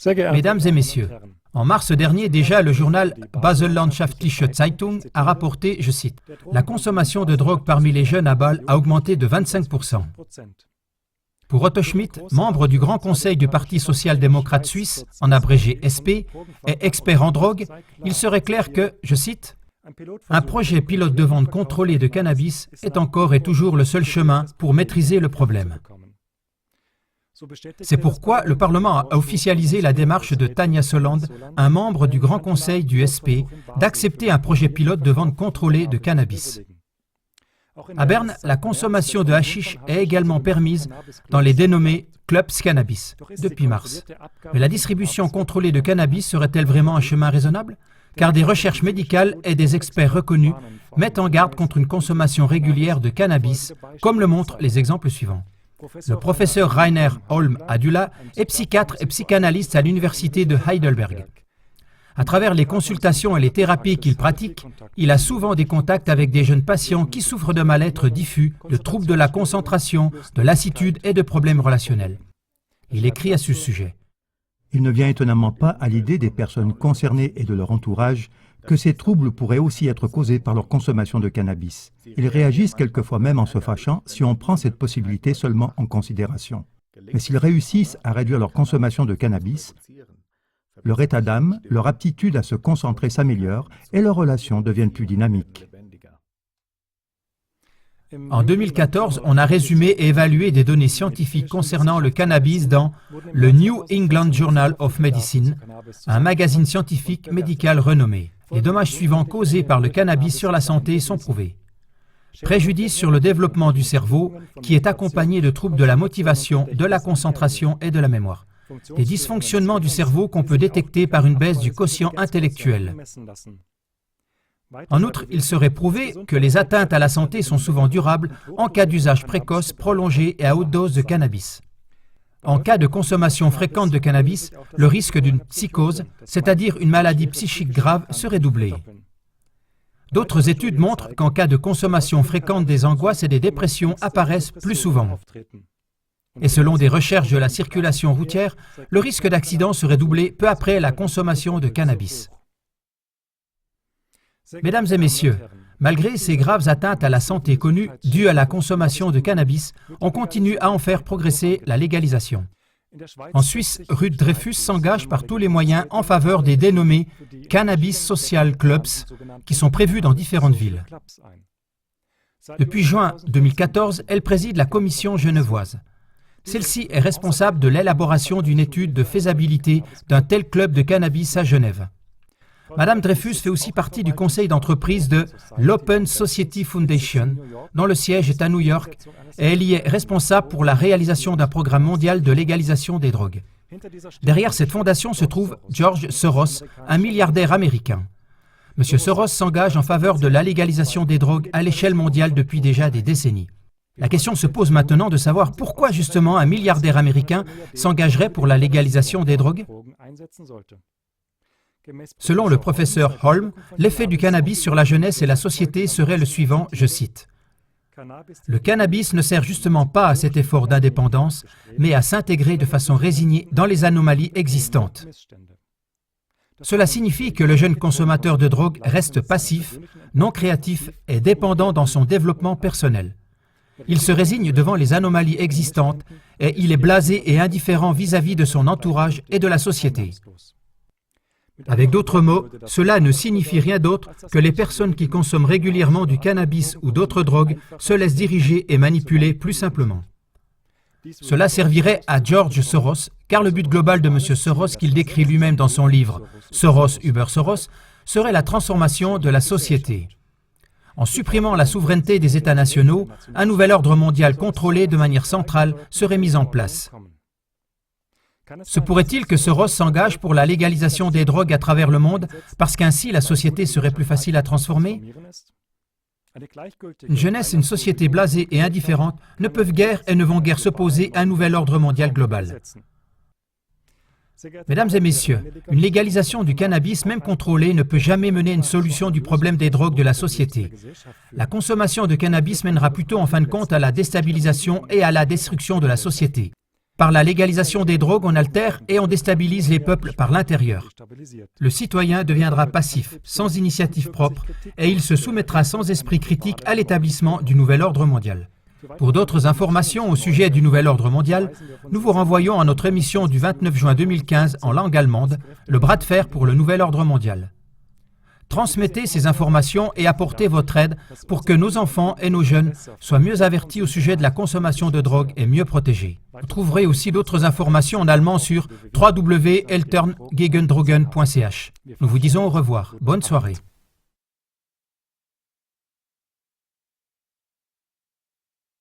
Mesdames et messieurs, en mars dernier déjà, le journal Basel-Landschaftliche Zeitung a rapporté, je cite, « La consommation de drogue parmi les jeunes à Bâle a augmenté de 25%. » Pour Otto Schmidt, membre du Grand Conseil du Parti social-démocrate suisse, en abrégé SP, et expert en drogue, il serait clair que, je cite, « Un projet pilote de vente contrôlée de cannabis est encore et toujours le seul chemin pour maîtriser le problème. » C'est pourquoi le Parlement a officialisé la démarche de Tanja Soland, un membre du Grand Conseil du SP, d'accepter un projet pilote de vente contrôlée de cannabis. À Berne, la consommation de hashish est également permise dans les dénommés clubs cannabis depuis mars. Mais la distribution contrôlée de cannabis serait-elle vraiment un chemin raisonnable? Car des recherches médicales et des experts reconnus mettent en garde contre une consommation régulière de cannabis, comme le montrent les exemples suivants. Le professeur Rainer Holm-Adula est psychiatre et psychanalyste à l'université de Heidelberg. À travers les consultations et les thérapies qu'il pratique, il a souvent des contacts avec des jeunes patients qui souffrent de mal-être diffus, de troubles de la concentration, de lassitude et de problèmes relationnels. Il écrit à ce sujet. Il ne vient étonnamment pas à l'idée des personnes concernées et de leur entourage que ces troubles pourraient aussi être causés par leur consommation de cannabis. Ils réagissent quelquefois même en se fâchant si on prend cette possibilité seulement en considération. Mais s'ils réussissent à réduire leur consommation de cannabis, leur état d'âme, leur aptitude à se concentrer s'améliore et leurs relations deviennent plus dynamiques. En 2014, on a résumé et évalué des données scientifiques concernant le cannabis dans le New England Journal of Medicine, un magazine scientifique médical renommé. Les dommages suivants causés par le cannabis sur la santé sont prouvés. Préjudice sur le développement du cerveau, qui est accompagné de troubles de la motivation, de la concentration et de la mémoire. Des dysfonctionnements du cerveau qu'on peut détecter par une baisse du quotient intellectuel. En outre, il serait prouvé que les atteintes à la santé sont souvent durables en cas d'usage précoce, prolongé et à haute dose de cannabis. En cas de consommation fréquente de cannabis, le risque d'une psychose, c'est-à-dire une maladie psychique grave, serait doublé. D'autres études montrent qu'en cas de consommation fréquente, des angoisses et des dépressions apparaissent plus souvent. Et selon des recherches de la circulation routière, le risque d'accident serait doublé peu après la consommation de cannabis. Mesdames et messieurs, malgré ces graves atteintes à la santé connues dues à la consommation de cannabis, on continue à en faire progresser la légalisation. En Suisse, Ruud Dreyfus s'engage par tous les moyens en faveur des dénommés Cannabis Social Clubs qui sont prévus dans différentes villes. Depuis juin 2014, elle préside la commission genevoise. Celle-ci est responsable de l'élaboration d'une étude de faisabilité d'un tel club de cannabis à Genève. Madame Dreyfus fait aussi partie du conseil d'entreprise de l'Open Society Foundation, dont le siège est à New York, et elle y est responsable pour la réalisation d'un programme mondial de légalisation des drogues. Derrière cette fondation se trouve George Soros, un milliardaire américain. M. Soros s'engage en faveur de la légalisation des drogues à l'échelle mondiale depuis déjà des décennies. La question se pose maintenant de savoir pourquoi justement un milliardaire américain s'engagerait pour la légalisation des drogues. Selon le professeur Holm, l'effet du cannabis sur la jeunesse et la société serait le suivant, je cite. « Le cannabis ne sert justement pas à cet effort d'indépendance, mais à s'intégrer de façon résignée dans les anomalies existantes. Cela signifie que le jeune consommateur de drogue reste passif, non créatif et dépendant dans son développement personnel. Il se résigne devant les anomalies existantes et il est blasé et indifférent vis-à-vis de son entourage et de la société. Avec d'autres mots, cela ne signifie rien d'autre que les personnes qui consomment régulièrement du cannabis ou d'autres drogues se laissent diriger et manipuler plus simplement. Cela servirait à George Soros, car le but global de M. Soros, qu'il décrit lui-même dans son livre « Soros über Soros », serait la transformation de la société. En supprimant la souveraineté des États nationaux, un nouvel ordre mondial contrôlé de manière centrale serait mis en place. Se pourrait-il que Soros s'engage pour la légalisation des drogues à travers le monde parce qu'ainsi la société serait plus facile à transformer? Une jeunesse et une société blasée et indifférente ne peuvent guère et ne vont guère s'opposer à un nouvel ordre mondial global. Mesdames et messieurs, une légalisation du cannabis, même contrôlée, ne peut jamais mener à une solution du problème des drogues de la société. La consommation de cannabis mènera plutôt en fin de compte à la déstabilisation et à la destruction de la société. Par la légalisation des drogues, on altère et on déstabilise les peuples par l'intérieur. Le citoyen deviendra passif, sans initiative propre, et il se soumettra sans esprit critique à l'établissement du nouvel ordre mondial. Pour d'autres informations au sujet du nouvel ordre mondial, nous vous renvoyons à notre émission du 29 juin 2015 en langue allemande, Le bras de fer pour le nouvel ordre mondial. Transmettez ces informations et apportez votre aide pour que nos enfants et nos jeunes soient mieux avertis au sujet de la consommation de drogue et mieux protégés. Vous trouverez aussi d'autres informations en allemand sur www.elterngegendrogen.ch. Nous vous disons au revoir. Bonne soirée.